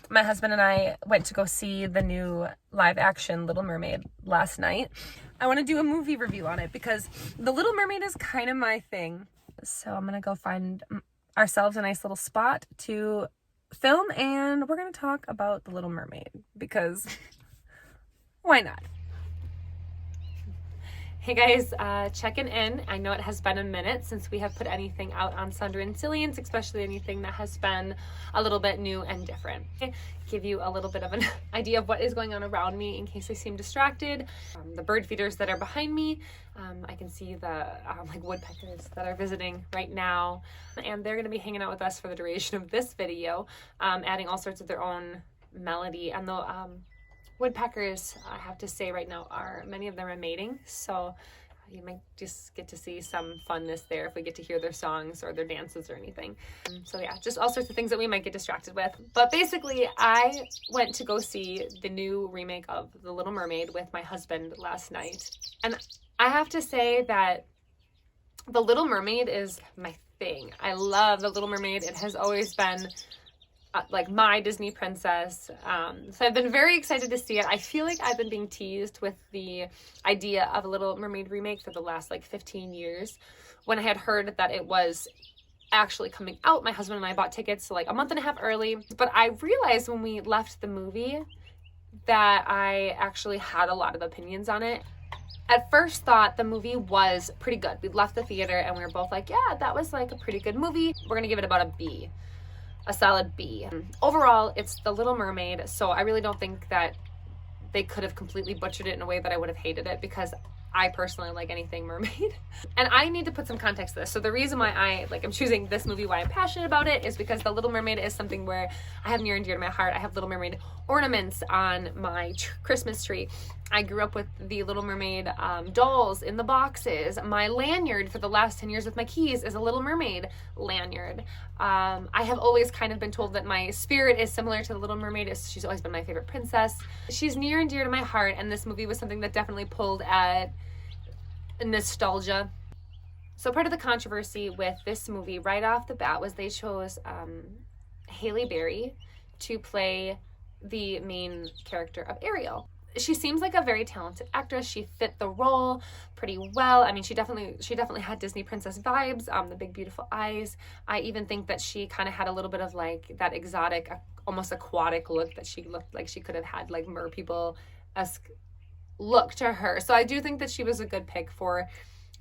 My husband and I went to go see the new live action Little Mermaid last night. I want to do a movie review on it because the Little Mermaid is kind of my thing. So I'm going to go find ourselves a nice little spot to film, and we're going to talk about the Little Mermaid because why not? Hey guys, checking in. I know it has been a minute since we have put anything out on Sunder and Cillian's, especially anything that has been a little bit new and different. Give you a little bit of an idea of what is going on around me in case I seem distracted. The bird feeders that are behind me, I can see the like woodpeckers that are visiting right now, and they're going to be hanging out with us for the duration of this video, adding all sorts of their own melody. And the woodpeckers, I have to say right now, many of them are mating, so you might just get to see some funness there if we get to hear their songs or their dances or anything. So yeah, just all sorts of things that we might get distracted with. But basically, I went to go see the new remake of The Little Mermaid with my husband last night. And I have to say that The Little Mermaid is my thing. I love The Little Mermaid. It has always been like my Disney princess. So I've been very excited to see it. I feel like I've been being teased with the idea of a Little Mermaid remake for the last like 15 years. When I had heard that it was actually coming out, my husband and I bought tickets like a month and a half early. But I realized when we left the movie that I actually had a lot of opinions on it. At first thought the movie was pretty good. We left the theater and we were both like, yeah, that was like a pretty good movie. We're gonna give it about a B. A solid B. Overall, it's The Little Mermaid, so I really don't think that they could have completely butchered it in a way that I would have hated it, because I personally like anything mermaid. And I need to put some context to this. So the reason why I'm choosing this movie, why I'm passionate about it, is because The Little Mermaid is something where I have near and dear to my heart. I have Little Mermaid ornaments on my Christmas tree. I grew up with the Little Mermaid dolls in the boxes. My lanyard for the last 10 years with my keys is a Little Mermaid lanyard. I have always kind of been told that my spirit is similar to the Little Mermaid. She's always been my favorite princess. She's near and dear to my heart, and this movie was something that definitely pulled at nostalgia. So part of the controversy with this movie right off the bat was they chose Halle Berry to play the main character of Ariel. She seems like a very talented actress. She fit the role pretty well. I mean, she definitely had Disney princess vibes, the big beautiful eyes. I even think that she kind of had a little bit of like that exotic, almost aquatic look that she looked like she could have had like mer people-esque look to her. So I do think that she was a good pick for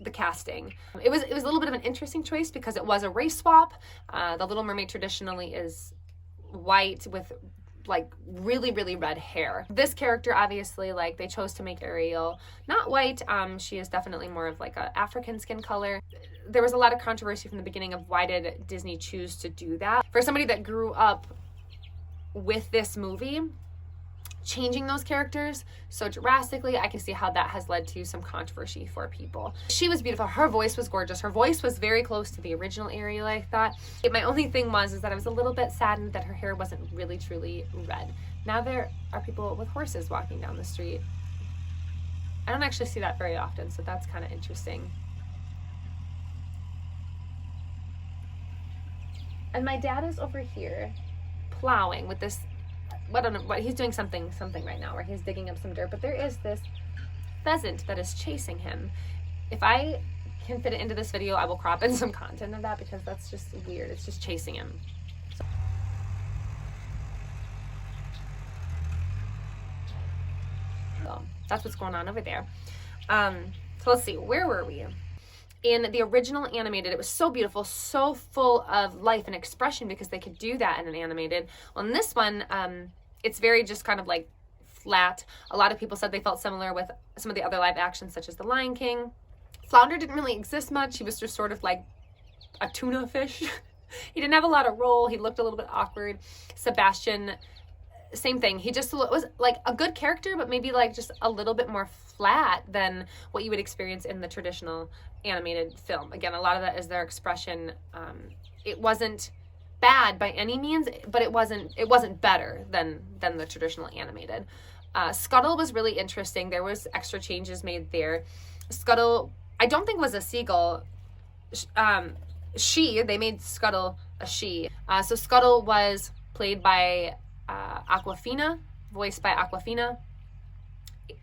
the casting. It was a little bit of an interesting choice because it was a race swap. The Little Mermaid traditionally is white with like really red hair. This character, obviously, like they chose to make Ariel not white. She is definitely more of like a African skin color. There was a lot of controversy from the beginning of why did Disney choose to do that. For somebody that grew up with this movie, changing those characters so drastically, I can see how that has led to some controversy for people. She was beautiful. Her voice was gorgeous. Her voice was very close to the original Ariel, I thought. My only thing is that I was a little bit saddened that her hair wasn't really truly red. Now there are people with horses walking down the street. I don't actually see that very often, so that's kind of interesting. And my dad is over here plowing with this, I don't know what he's doing, something right now where he's digging up some dirt, but there is this pheasant that is chasing him. If I can fit it into this video, I will crop in some content of that because that's just weird. It's just chasing him. So that's what's going on over there. So let's see, where were we? In the original animated, it was so beautiful, so full of life and expression because they could do that in an animated. Well, in this one, it's very just kind of like flat. A lot of people said they felt similar with some of the other live actions, such as The Lion King. Flounder didn't really exist much. He was just sort of like a tuna fish. He didn't have a lot of role. He looked a little bit awkward. Sebastian, same thing. He just was like a good character, but maybe like just a little bit more flat than what you would experience in the traditional animated film. Again, a lot of that is their expression. It wasn't bad by any means, but it wasn't better than the traditional animated. Scuttle was really interesting. There was extra changes made there. Scuttle, I don't think was a seagull. They made Scuttle a she. So Scuttle was played by Awkwafina, voiced by Awkwafina.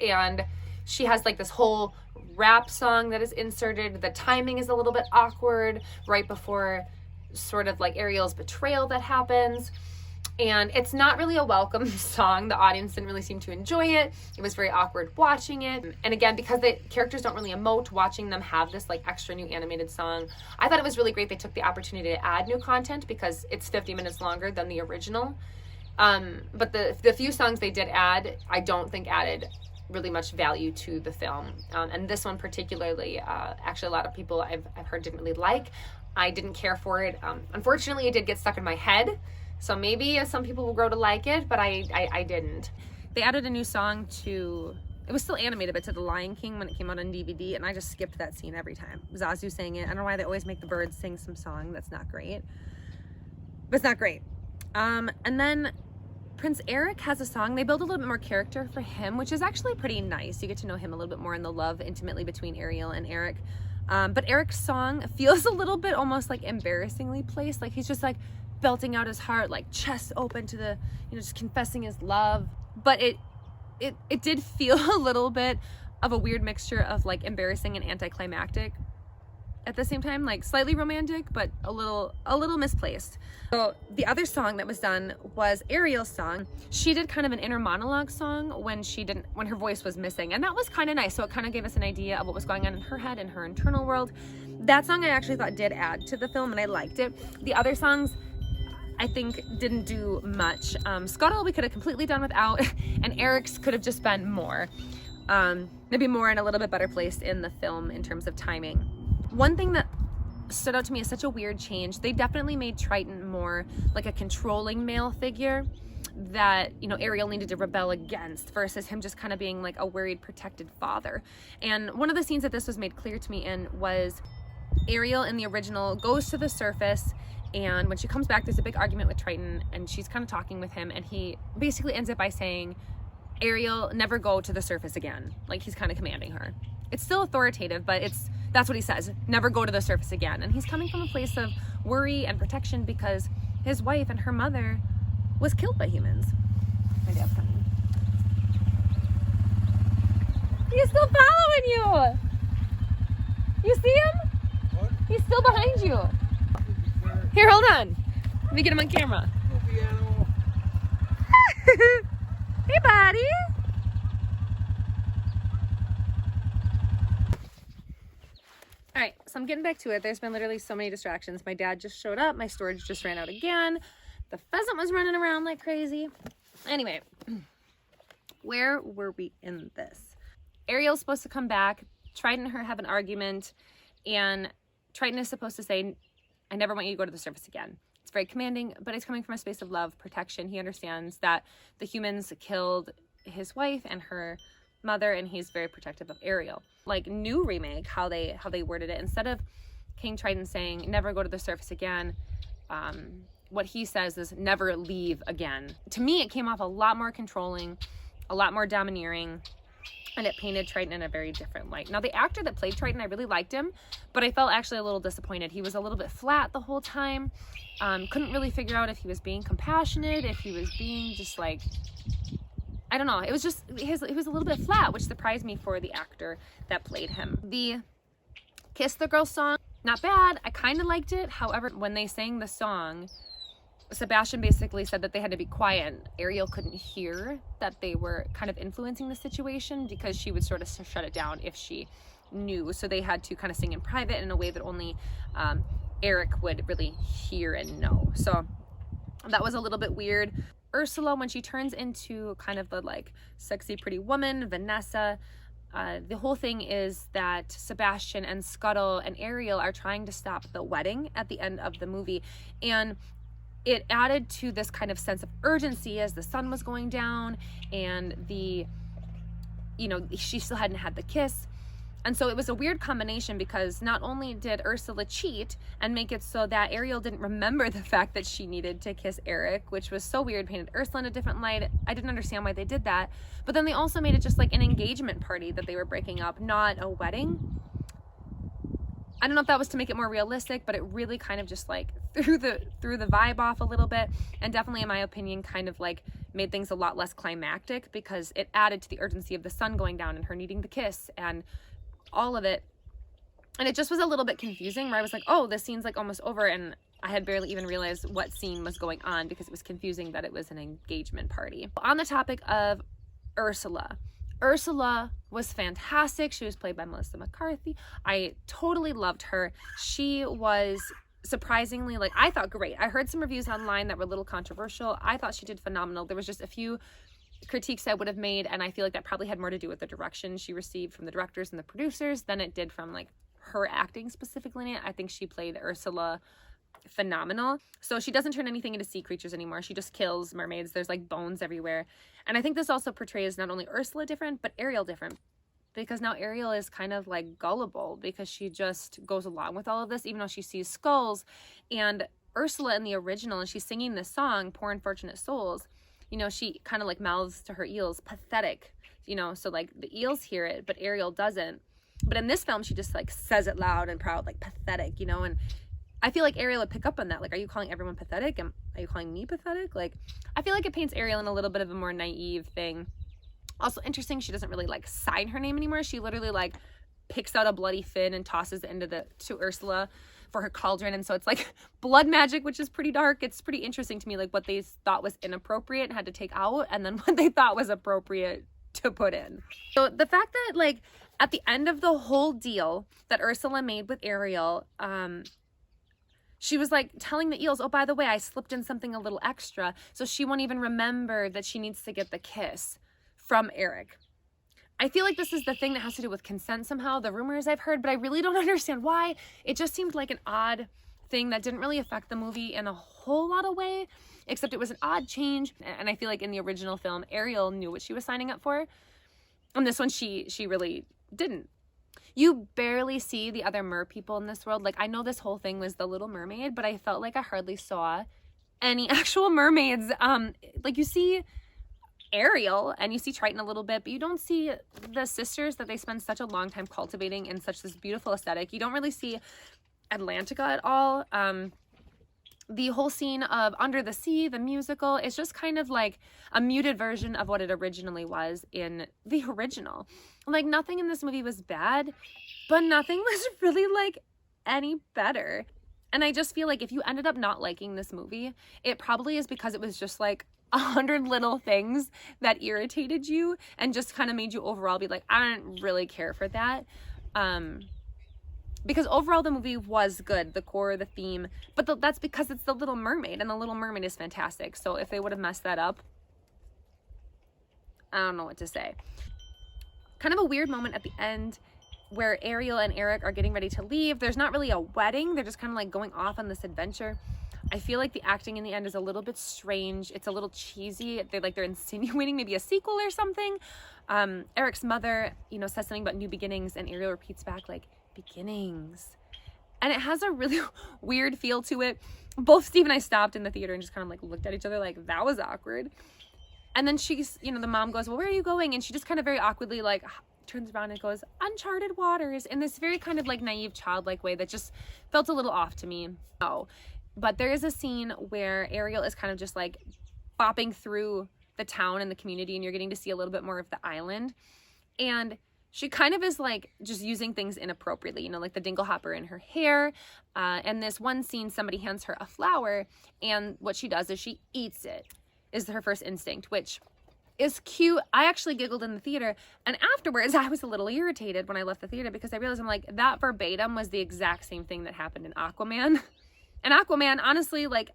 And she has like this whole rap song that is inserted. The timing is a little bit awkward right before sort of like Ariel's betrayal that happens. And it's not really a welcome song. The audience didn't really seem to enjoy it. It was very awkward watching it. And again, because the characters don't really emote, watching them have this like extra new animated song, I thought it was really great they took the opportunity to add new content because it's 50 minutes longer than the original. But the few songs they did add, I don't think added really much value to the film. And this one particularly, actually a lot of people I've heard didn't really like. I didn't care for it. Unfortunately, it did get stuck in my head. So maybe some people will grow to like it, but I didn't. They added a new song to, it was still animated, but to The Lion King when it came out on DVD, and I just skipped that scene every time. Zazu sang it. I don't know why they always make the birds sing some song that's not great. But it's not great. And then Prince Eric has a song. They build a little bit more character for him, which is actually pretty nice. You get to know him a little bit more in the love intimately between Ariel and Eric. But Eric's song feels a little bit almost like embarrassingly placed. Like he's just like belting out his heart, like chest open to the, just confessing his love. But it did feel a little bit of a weird mixture of like embarrassing and anticlimactic at the same time, like slightly romantic, but a little misplaced. So the other song that was done was Ariel's song. She did kind of an inner monologue song when her voice was missing, and that was kind of nice. So it kind of gave us an idea of what was going on in her head and her internal world. That song I actually thought did add to the film, and I liked it. The other songs I think didn't do much. Scuttle we could have completely done without, and Eric's could have just been more. Maybe more and a little bit better placed in the film in terms of timing. One thing that stood out to me as such a weird change, they definitely made Triton more like a controlling male figure that, Ariel needed to rebel against versus him just kind of being like a worried, protected father. And one of the scenes that this was made clear to me in was Ariel in the original goes to the surface, and when she comes back, there's a big argument with Triton, and she's kind of talking with him, and he basically ends it by saying, Ariel, never go to the surface again. Like he's kind of commanding her. It's still authoritative, but that's what he says, never go to the surface again. And he's coming from a place of worry and protection because his wife and her mother was killed by humans. My dad's coming. He's still following you. You see him? What? He's still behind you. Here, hold on. Let me get him on camera. Hey, buddy. All right, so I'm getting back to it. There's been literally so many distractions. My dad just showed up. My storage just ran out again. The pheasant was running around like crazy. Anyway, where were we in this? Ariel's supposed to come back. Triton and her have an argument, and Triton is supposed to say, I never want you to go to the surface again. It's very commanding, but it's coming from a space of love, protection. He understands that the humans killed his wife and her mother, and he's very protective of Ariel. Like new remake, how they worded it, instead of King Triton saying never go to the surface again, what he says is never leave again. To me, it came off a lot more controlling, a lot more domineering, and it painted Triton in a very different light. Now, the actor that played Triton, I really liked him, but I felt actually a little disappointed. He was a little bit flat the whole time. Couldn't really figure out if he was being compassionate, if he was being just like, I don't know. It was just, he was a little bit flat, which surprised me for the actor that played him. The Kiss the Girl song, not bad. I kind of liked it. However, when they sang the song, Sebastian basically said that they had to be quiet. Ariel couldn't hear that they were kind of influencing the situation because she would sort of shut it down if she knew. So they had to kind of sing in private in a way that only Eric would really hear and know. So that was a little bit weird. Ursula, when she turns into kind of the like sexy pretty woman, Vanessa, the whole thing is that Sebastian and Scuttle and Ariel are trying to stop the wedding at the end of the movie, and it added to this kind of sense of urgency as the sun was going down, and she still hadn't had the kiss. And so it was a weird combination because not only did Ursula cheat and make it so that Ariel didn't remember the fact that she needed to kiss Eric, which was so weird, painted Ursula in a different light. I didn't understand why they did that. But then they also made it just like an engagement party that they were breaking up, not a wedding. I don't know if that was to make it more realistic, but it really kind of just like threw the vibe off a little bit, and definitely in my opinion kind of like made things a lot less climactic, because it added to the urgency of the sun going down and her needing the kiss and all of it. And it just was a little bit confusing, where I was like, oh, this scene's like almost over, and I had barely even realized what scene was going on because it was confusing that it was an engagement party. On the topic of Ursula was fantastic. She was played by Melissa McCarthy. I totally loved her. She was surprisingly, like, I thought great. I heard some reviews online that were a little controversial. I thought she did phenomenal. There was just a few critiques I would have made, and I feel like that probably had more to do with the direction she received from the directors and the producers than it did from like her acting specifically in it. I think she played Ursula phenomenal. So she doesn't turn anything into sea creatures anymore. She just kills mermaids. There's like bones everywhere. And I think this also portrays not only Ursula different, but Ariel different, because now Ariel is kind of like gullible, because she just goes along with all of this even though she sees skulls. And Ursula in the original, and she's singing this song, Poor Unfortunate Souls, you know, she kind of like mouths to her eels, pathetic, you know, so like the eels hear it, but Ariel doesn't. But in this film, she just like says it loud and proud, like pathetic, you know. And I feel like Ariel would pick up on that. Like, are you calling everyone pathetic? Are you calling me pathetic? Like, I feel like it paints Ariel in a little bit of a more naive thing. Also interesting, she doesn't really like sign her name anymore. She literally like picks out a bloody fin and tosses it to Ursula for her cauldron. And so it's like blood magic, which is pretty dark. It's pretty interesting to me, like what they thought was inappropriate and had to take out, and then what they thought was appropriate to put in. So the fact that like at the end of the whole deal that Ursula made with Ariel, she was like telling the eels, oh, by the way, I slipped in something a little extra, so she won't even remember that she needs to get the kiss from Eric. I feel like this is the thing that has to do with consent somehow, the rumors I've heard, but I really don't understand why. It just seemed like an odd thing that didn't really affect the movie in a whole lot of way, except it was an odd change. And I feel like in the original film, Ariel knew what she was signing up for. On this one, she really didn't. You barely see the other mer people in this world. Like, I know this whole thing was the Little Mermaid, but I felt like I hardly saw any actual mermaids. Like, you see Ariel and you see Triton a little bit, but you don't see the sisters that they spend such a long time cultivating in such this beautiful aesthetic. You don't really see Atlantica at all. The whole scene of Under the Sea, the musical, is just kind of like a muted version of what it originally was in the original. Like, nothing in this movie was bad, but nothing was really like any better. And I just feel like if you ended up not liking this movie, it probably is because it was just like 100 little things that irritated you and just kind of made you overall be like, I don't really care for that. Because overall the movie was good, the core, the theme, but that's because it's the Little Mermaid, and the Little Mermaid is fantastic. So if they would have messed that up, I don't know what to say. Kind of a weird moment at the end where Ariel and Eric are getting ready to leave. There's not really a wedding, they're just kind of like going off on this adventure. I feel like the acting in the end is a little bit strange. It's a little cheesy. They're insinuating maybe a sequel or something. Eric's mother, you know, says something about new beginnings, and Ariel repeats back like, beginnings. And it has a really weird feel to it. Both Steve and I stopped in the theater and just kind of like looked at each other like, that was awkward. And then she's, you know, the mom goes, well, where are you going? And she just kind of very awkwardly like turns around and goes, uncharted waters, in this very kind of like naive childlike way that just felt a little off to me. Oh, but there is a scene where Ariel is kind of just like bopping through the town and the community, and you're getting to see a little bit more of the island. And she kind of is like just using things inappropriately, you know, like the dingle hopper in her hair. And this one scene, somebody hands her a flower, and what she does is she eats it, is her first instinct, which is cute. I actually giggled in the theater, and afterwards I was a little irritated when I left the theater because I realized I'm like, that verbatim was the exact same thing that happened in Aquaman. And Aquaman, honestly, like,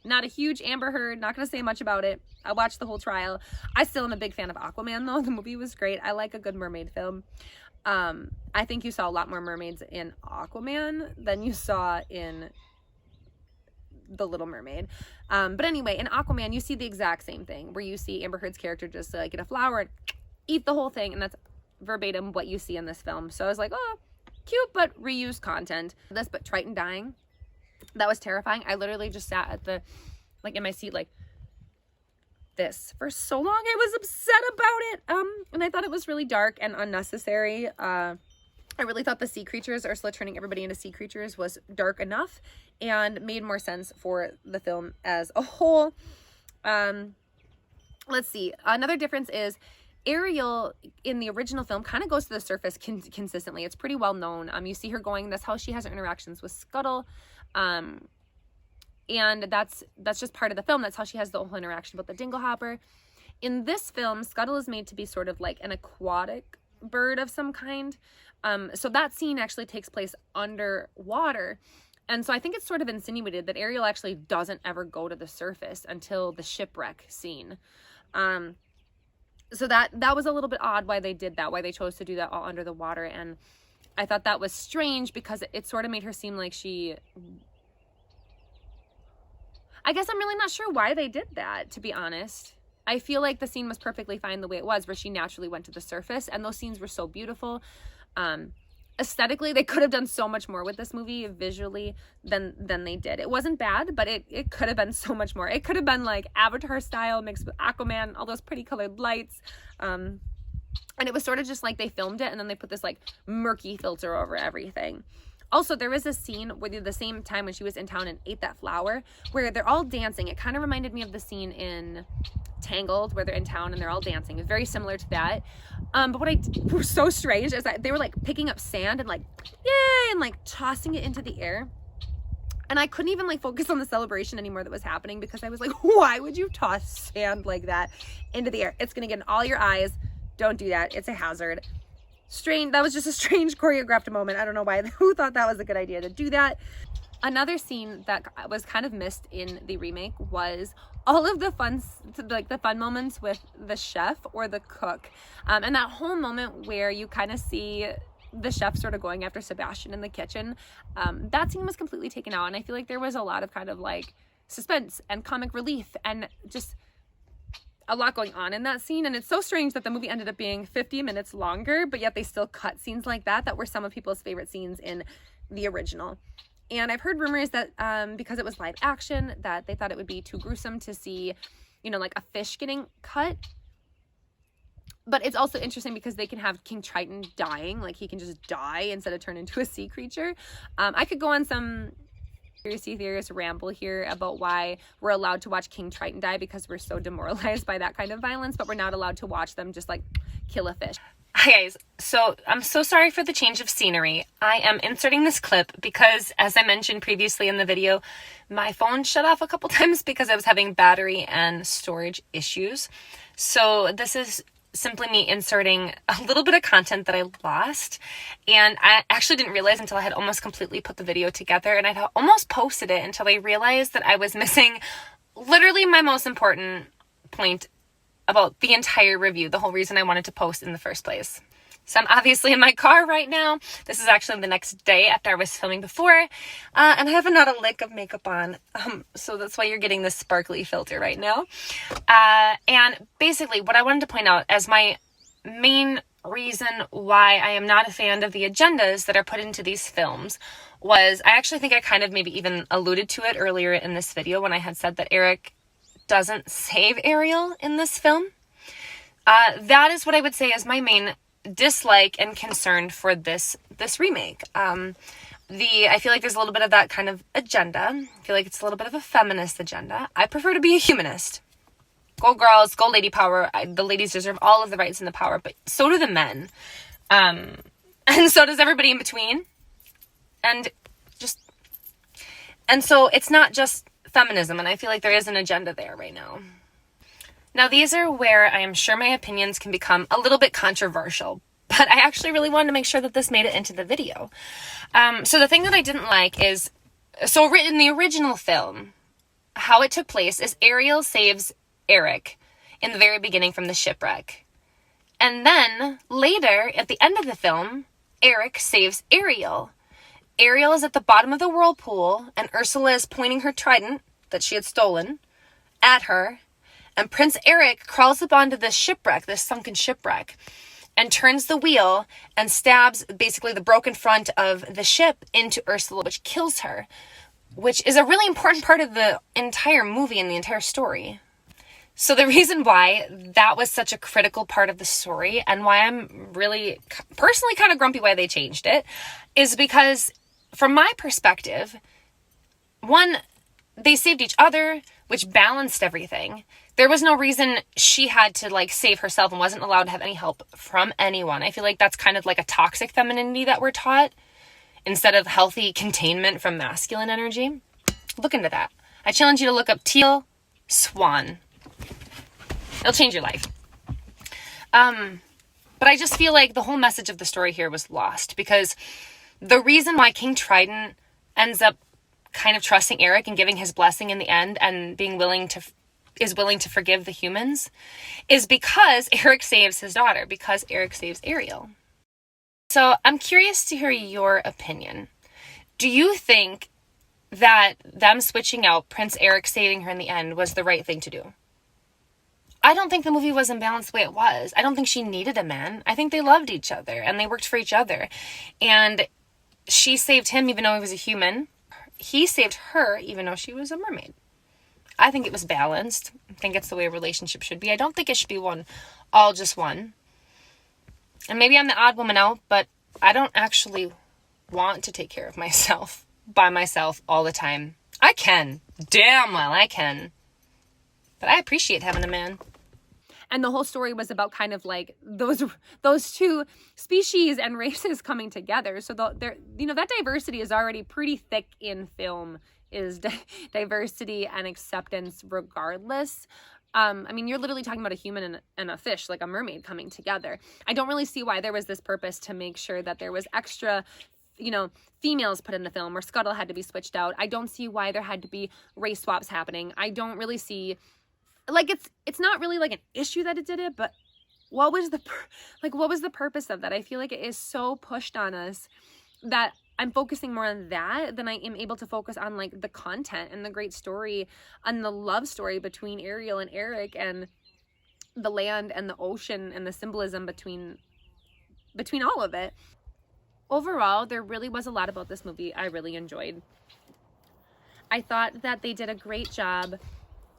not a huge Amber Heard, not going to say much about it. I watched the whole trial. I still am a big fan of Aquaman, though. The movie was great. I like a good mermaid film. I think you saw a lot more mermaids in Aquaman than you saw in The Little Mermaid. But anyway, in Aquaman, you see the exact same thing, where you see Amber Heard's character just get a flower and eat the whole thing, and that's verbatim what you see in this film. So I was like, oh, cute, but reused content. But Triton dying, that was terrifying. I literally just sat at the, like, in my seat, like this for so long. I was upset about it. And I thought it was really dark and unnecessary. I really thought the sea creatures, Ursula turning everybody into sea creatures, was dark enough and made more sense for the film as a whole. Let's see. Another difference is Ariel in the original film kind of goes to the surface consistently. It's pretty well known. You see her going, that's how she has her interactions with Scuttle. And that's just part of the film. That's how she has the whole interaction with the Dinglehopper. In this film, Scuttle is made to be sort of like an aquatic bird of some kind. So that scene actually takes place underwater. And so I think it's sort of insinuated that Ariel actually doesn't ever go to the surface until the shipwreck scene. So that was a little bit odd why they did that, why they chose to do that all under the water. And I thought that was strange because it sort of made her seem like I guess I'm really not sure why they did that, to be honest. I feel like the scene was perfectly fine the way it was, where she naturally went to the surface, and those scenes were so beautiful. Aesthetically, they could have done so much more with this movie visually than they did. It wasn't bad, but it could have been so much more. It could have been like Avatar style mixed with Aquaman, all those pretty colored lights. And it was sort of just like they filmed it and then they put this like murky filter over everything. Also, there was a scene where the same time when she was in town and ate that flower, where they're all dancing. It kind of reminded me of the scene in Tangled where they're in town and they're all dancing. It's very similar to that. But what was so strange is that they were like picking up sand and like, yay, and like tossing it into the air. And I couldn't even like focus on the celebration anymore that was happening because I was like, why would you toss sand like that into the air? It's going to get in all your eyes. Don't do that. It's a hazard. Strange. That was just a strange choreographed moment. I don't know who thought that was a good idea to do that. Another scene that was kind of missed in the remake was all of the fun moments with the chef or the cook. And that whole moment where you kind of see the chef sort of going after Sebastian in the kitchen. That scene was completely taken out. And I feel like there was a lot of kind of like suspense and comic relief and just a lot going on in that scene. And it's so strange that the movie ended up being 50 minutes longer, but yet they still cut scenes like that were some of people's favorite scenes in the original. And I've heard rumors that because it was live action, that they thought it would be too gruesome to see, like a fish getting cut. But it's also interesting because they can have King Triton dying, like he can just die instead of turn into a sea creature. I could go on some conspiracy theorist ramble here about why we're allowed to watch King Triton die because we're so demoralized by that kind of violence, but we're not allowed to watch them just like kill a fish. Hi guys, so I'm so sorry for the change of scenery. I am inserting this clip because, as I mentioned previously in the video, my phone shut off a couple times because I was having battery and storage issues. So this is simply me inserting a little bit of content that I lost, and I actually didn't realize until I had almost completely put the video together, and I had almost posted it until I realized that I was missing literally my most important point about the entire review, the whole reason I wanted to post in the first place. So I'm obviously in my car right now. This is actually the next day after I was filming before, and I have not a lick of makeup on, so that's why you're getting this sparkly filter right now. And basically what I wanted to point out as my main reason why I am not a fan of the agendas that are put into these films was, I actually think I kind of maybe even alluded to it earlier in this video when I had said that Eric doesn't save Ariel in this film. That is what I would say is my main dislike and concern for this remake. I feel like there's a little bit of that kind of agenda. I feel like it's a little bit of a feminist agenda. I prefer to be a humanist. Go girls, go lady power. The ladies deserve all of the rights and the power, but so do the men. And so does everybody in between. And so it's not just feminism, and I feel like there is an agenda there right now. Now, these are where I am sure my opinions can become a little bit controversial, but I actually really wanted to make sure that this made it into the video. So the thing that I didn't like is, so in the original film, how it took place is Ariel saves Eric in the very beginning from the shipwreck. And then later, at the end of the film, Eric saves Ariel. Ariel is at the bottom of the whirlpool, and Ursula is pointing her trident that she had stolen at her. And Prince Eric crawls up onto this shipwreck, this sunken shipwreck, and turns the wheel and stabs basically the broken front of the ship into Ursula, which kills her, which is a really important part of the entire movie and the entire story. So the reason why that was such a critical part of the story and why I'm really personally kind of grumpy why they changed it is because from my perspective, one, they saved each other, which balanced everything. There was no reason she had to like save herself and wasn't allowed to have any help from anyone. I feel like that's kind of like a toxic femininity that we're taught instead of healthy containment from masculine energy. Look into that. I challenge you to look up teal swan. It'll change your life. But I just feel like the whole message of the story here was lost because the reason why King Trident ends up kind of trusting Eric and giving his blessing in the end and is willing to forgive the humans is because Eric saves his daughter, because Eric saves Ariel. So I'm curious to hear your opinion. Do you think that them switching out Prince Eric saving her in the end was the right thing to do? I don't think the movie was imbalanced the way it was. I don't think she needed a man. I think they loved each other and they worked for each other. And she saved him even though he was a human. He saved her even though she was a mermaid. I think it was balanced. I think it's the way a relationship should be. I don't think it should be all just one. And maybe I'm the odd woman out, but I don't actually want to take care of myself by myself all the time. I can. Damn well I can. But I appreciate having a man. And the whole story was about kind of like those two species and races coming together. So that diversity is already pretty thick in film, is diversity and acceptance regardless. I mean, you're literally talking about a human and a fish, like a mermaid coming together. I don't really see why there was this purpose to make sure that there was extra, females put in the film or Scuttle had to be switched out. I don't see why there had to be race swaps happening. I don't really see... like it's not really like an issue that it did it, but what was the purpose of that? I feel like it is so pushed on us that I'm focusing more on that than I am able to focus on like the content and the great story and the love story between Ariel and Eric and the land and the ocean and the symbolism between all of it. Overall, there really was a lot about this movie I really enjoyed. I thought that they did a great job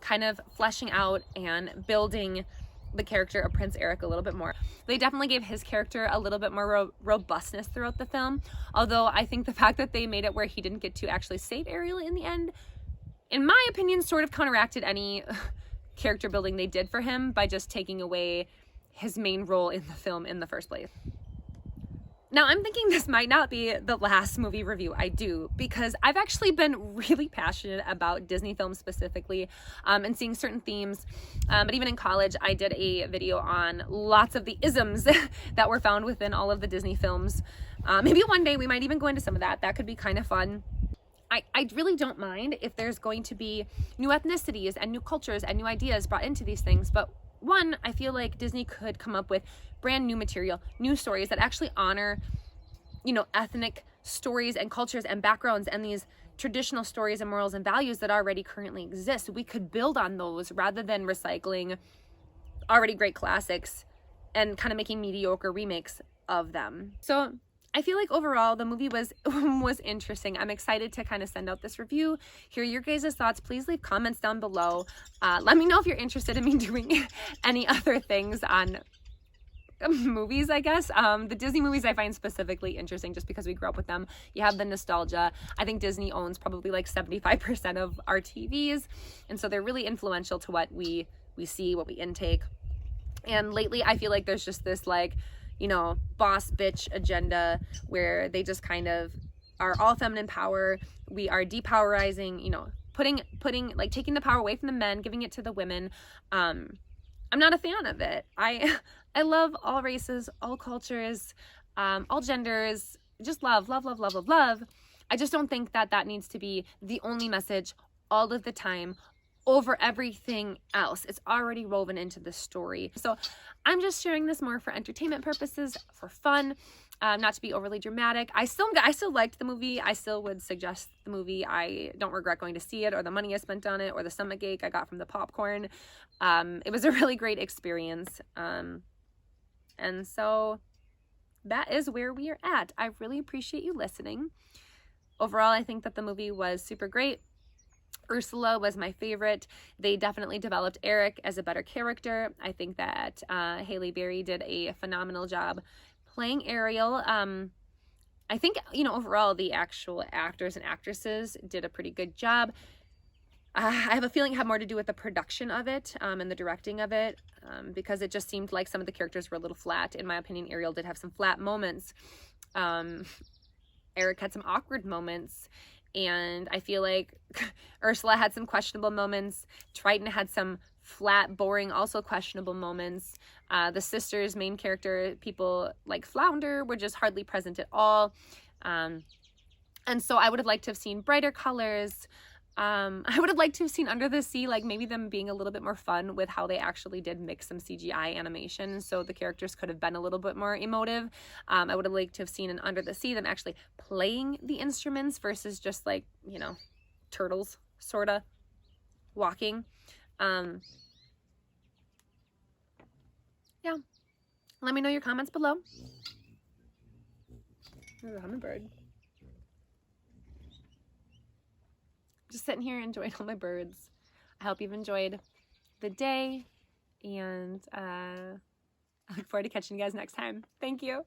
kind of fleshing out and building the character of Prince Eric a little bit more. They definitely gave his character a little bit more robustness throughout the film, although I think the fact that they made it where he didn't get to actually save Ariel in the end, in my opinion, sort of counteracted any character building they did for him by just taking away his main role in the film in the first place. Now, I'm thinking this might not be the last movie review I do because I've actually been really passionate about Disney films specifically and seeing certain themes. But even in college, I did a video on lots of the isms that were found within all of the Disney films. Maybe one day we might even go into some of that. That could be kind of fun. I really don't mind if there's going to be new ethnicities and new cultures and new ideas brought into these things. But one, I feel like Disney could come up with brand new material, new stories that actually honor, ethnic stories and cultures and backgrounds and these traditional stories and morals and values that already currently exist. We could build on those rather than recycling already great classics and kind of making mediocre remakes of them. So I feel like overall the movie was interesting. I'm excited to kind of send out this review, hear your guys' thoughts. Please leave comments down below. Let me know if you're interested in me doing any other things on movies, I guess. The Disney movies I find specifically interesting just because we grew up with them. You have the nostalgia. I think Disney owns probably like 75% of our TVs, and so they're really influential to what we see, what we intake. And lately I feel like there's just this boss bitch agenda where they just kind of are all feminine power. We are depowerizing, putting like taking the power away from the men, giving it to the women. I'm not a fan of it. I love all races, all cultures, all genders, just love. I just don't think that needs to be the only message all of the time over everything else. It's already woven into the story. So I'm just sharing this more for entertainment purposes, for fun, not to be overly dramatic. I still liked the movie. I still would suggest the movie. I don't regret going to see it or the money I spent on it or the stomachache I got from the popcorn. It was a really great experience. And so that is where we are at. I really appreciate you listening. Overall, I think that the movie was super great. Ursula was my favorite. They definitely developed Eric as a better character. I think that Halle Berry did a phenomenal job playing Ariel. I think, you know, overall the actual actors and actresses did a pretty good job. I have a feeling it had more to do with the production of it and the directing of it, because it just seemed like some of the characters were a little flat. In my opinion, Ariel did have some flat moments. Eric had some awkward moments, and I feel like Ursula had some questionable moments. Triton had some flat, boring, also questionable moments. The sisters, main character, people like Flounder were just hardly present at all. And so I would have liked to have seen brighter colors. I would have liked to have seen Under the Sea, like maybe them being a little bit more fun with how they actually did mix some CGI animation, so the characters could have been a little bit more emotive. I would have liked to have seen in Under the Sea them actually playing the instruments versus just like, you know, turtles sort of walking. Yeah, let me know your comments below. There's a hummingbird. Just sitting here enjoying all my birds. I hope you've enjoyed the day, and I look forward to catching you guys next time. Thank you.